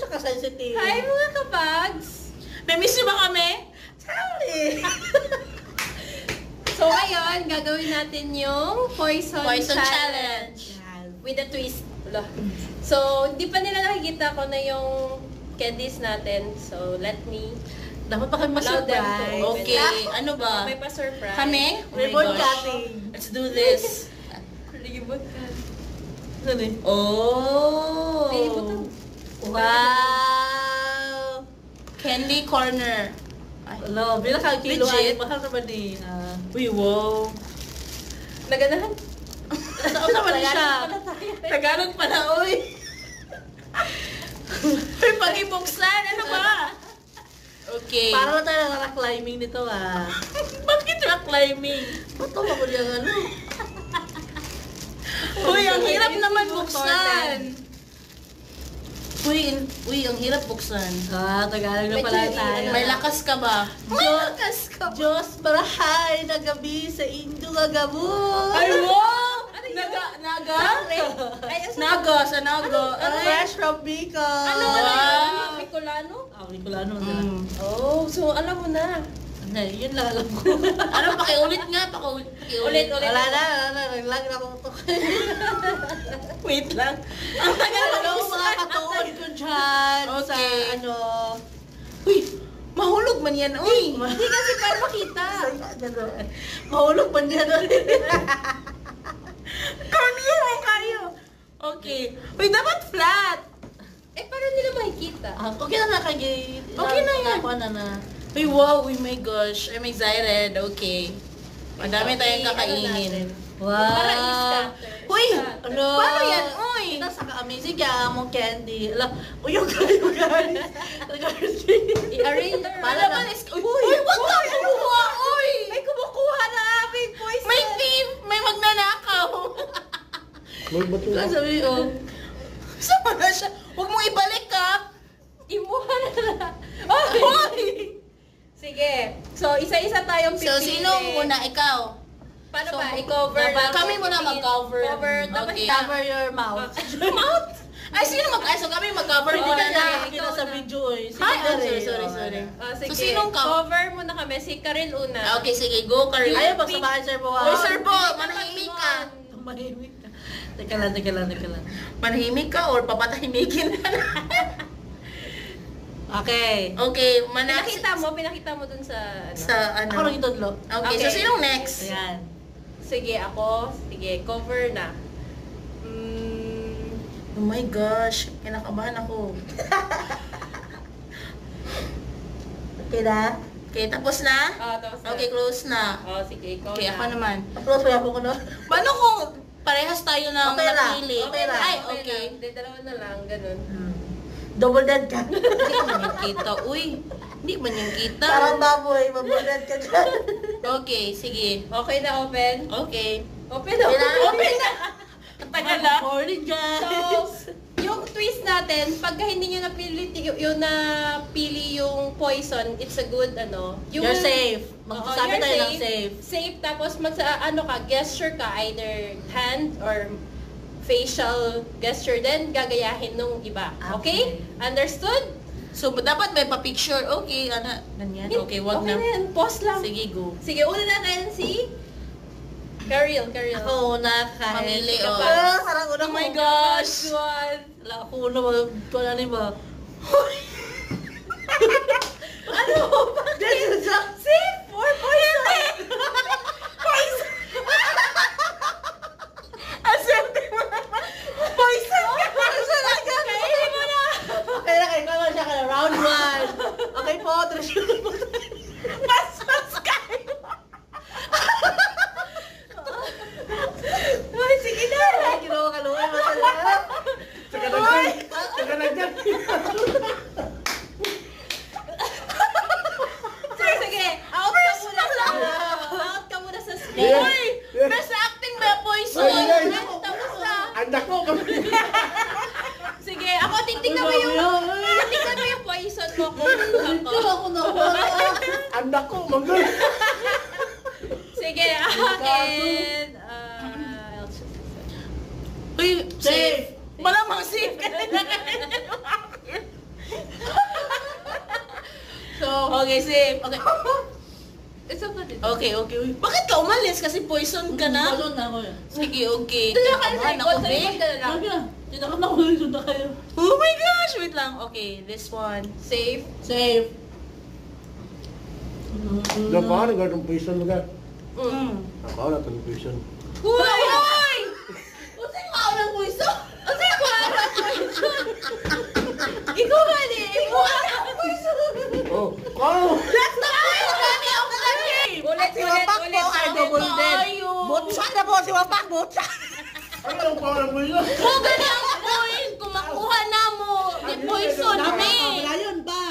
siya ka-sensitive. Hi mga kabags! Namiss niyo ba kami? Sorry! So ngayon, gagawin natin yung Poison Challenge. with a twist. Wala. So, hindi pa nila nakikita ko na yung candies natin. So, let me Dapat pa kayo allow them to ma-surprise. open. Okay, ano ba? May pa-surprise. Kami? Oh my Ribbon gosh. cutting. Let's do this. Ribbon cut. Ano eh? Oh! May butang. Wow! Candy corner. Ay, Hello, bilang kilo Legit? ay mahal naman eh. uy, wow. Naganahan. Saan naman siya? Tagalog pa na, uy. Uy, pag-ibuksan, ano ba? Okay. Parang na tayo na climbing nito Bakit rock climbing? Ba't ito ako yung ano? Uy, ang hirap Yung naman yung buksan. Uy, ang hirap buksan. Tagalog na Medyo pala i- tayo. ano May lakas ka ba? Diyos, Diyos, marahay na gabi sa Indo gagabot. Ay, wow! Naga? Ay, Naga, sa Naga. Fresh from Bicol. Ano Wow. yun? Bicolano? Bicolano man sila. Oh, so alam mo na. Yun lang alam ko. Ano, pakiulit nga, pakiulit. Ulit. Wala na. Naglag na akong to. Wait lang. Ang tagal na Hello mga katuon ko dyan. Sa Okay. ano. Uy, mahulog man yan, uy. Hindi kasi para makita. Mahulog pa niya doon. Kanino kayo? Okay. Uy, dapat flat. Eh, para nila makikita. Okay na na kay. Okay na yan. Ako na. Uy, wow. Uy, my gosh. I'm excited. Okay. Madami tayong kakainin. Wow. Para i-scatter. Uy, Ano? paano yan, uy? Kita sa ka-amazing kaya among candy. Ala, uyog kayo guys. I-arrange. Para ba is... Uy, wag ka kumuha, uy! May kumukuha na aming poison. May thief! May magnanakaw! Sabi, Sama na siya. Huwag mong ibalik, ka! Imuha na lang. Uy! Sige. So, isa-isa tayong pipili. So, sino muna? Ikaw? Paano So, ba? I-cover. dapat kami muna mag-cover. Cover. Dapat Okay. cover your mouth. Mouth? Ay, sino So, kami mag-cover Hindi muna ka na. na kita sa video eh. Hi, Sige, sorry. Sige. So, sinong ka? Cover muna kami. Si Karel una. Okay, sige. Go, Karin. Ayaw, pagsamahan sir po. Uy, Sir Bo, manahimik ka. Manahimik ka. Teka lang. Manahimik ka or papatahimikin na. Okay. Okay, Pinakita mo dun sa ano. Sa ano? Ako lang itudlo. Okay, Okay. so sinong next? Ayan. Sige, ako. Sige, cover na. Oh my gosh, kinakabahan ako. Okay na? Okay, tapos na? Tapos na. Okay, close na. Sige, ikaw Okay, na. ako naman. Upload pa po ko no? Paano kung parehas tayo ng Okay lang. napili? Okay lang. Ay, okay. Hindi, dalawa na lang. Ganun. Double dead ka. Hindi man yung kita. Uy, hindi man yung kita. Parang baboy, mabulat ka dyan. Okay, sige. Okay na, open? Okay. Open na. Open na! Tagal na. Morning guys. So, yung twist natin, pagka hindi nyo napili yung poison, it's a good, you You're will- safe. Oo, Magsasabi you're tayo ng safe. Safe, tapos gesture ka, either hand or facial gesture, then gagayahin nung iba. Okay? Understood? So, dapat may pa-picture. Okay, ganyan. Okay, wag Okay na. na yan. Pause lang. Sige, go. Sige, una natin si Karel. Ako na kahit. Mamili, Ikaw oh. pa. Sarang una Oh my ko. gosh! Wala ako na wala na ba? Ano? Bakit? Safe for poison! Poison! Aserte mo naman. Poison ka! Poison ka! Kainin mo na! Okay na kayo naman siya ka na. Round 1. Okay po, treasure po. Mas kayo! Ay, sige na! Ay, ginawa ka naman. Masala. Saka nagdag. Sige, out ka muna sa out ka muna sa screen. Uy! Best acting ba, poison? Tapos na. Anak ko kami. Sige, ako titignan mo yung poison mo kung ako. Ako na. Anak ko, magul. Sige, akin. Uy, safe! Malamang safe ka na. Okay, safe. Okay. It's okay. Okay. Uy, bakit ka umalis? Kasi poison ka na? Balon na ako yan. Sige, okay. Ito ka Come sa on, likod, ako, sa be. likod ka na lang. Sabi na. Tinakot na ako ng sunta kayo. Oh my gosh, wait lang. Okay, this one. Safe. Safe. Na paano ganun poison mo ka? Mm. Ako na itong poison. Hoy! Kasi mao ng puso. Kasi ko ano Ikaw ba ni? Ikaw Oh, kano? Ulit, Si Wapak po ay double dead. Ayaw. Botsa na po si Wapak, botsa. Ano ang pangalan mo yun? Kung ganang point, kung makuha na mo, di poison, Tama, me. wala yun ba?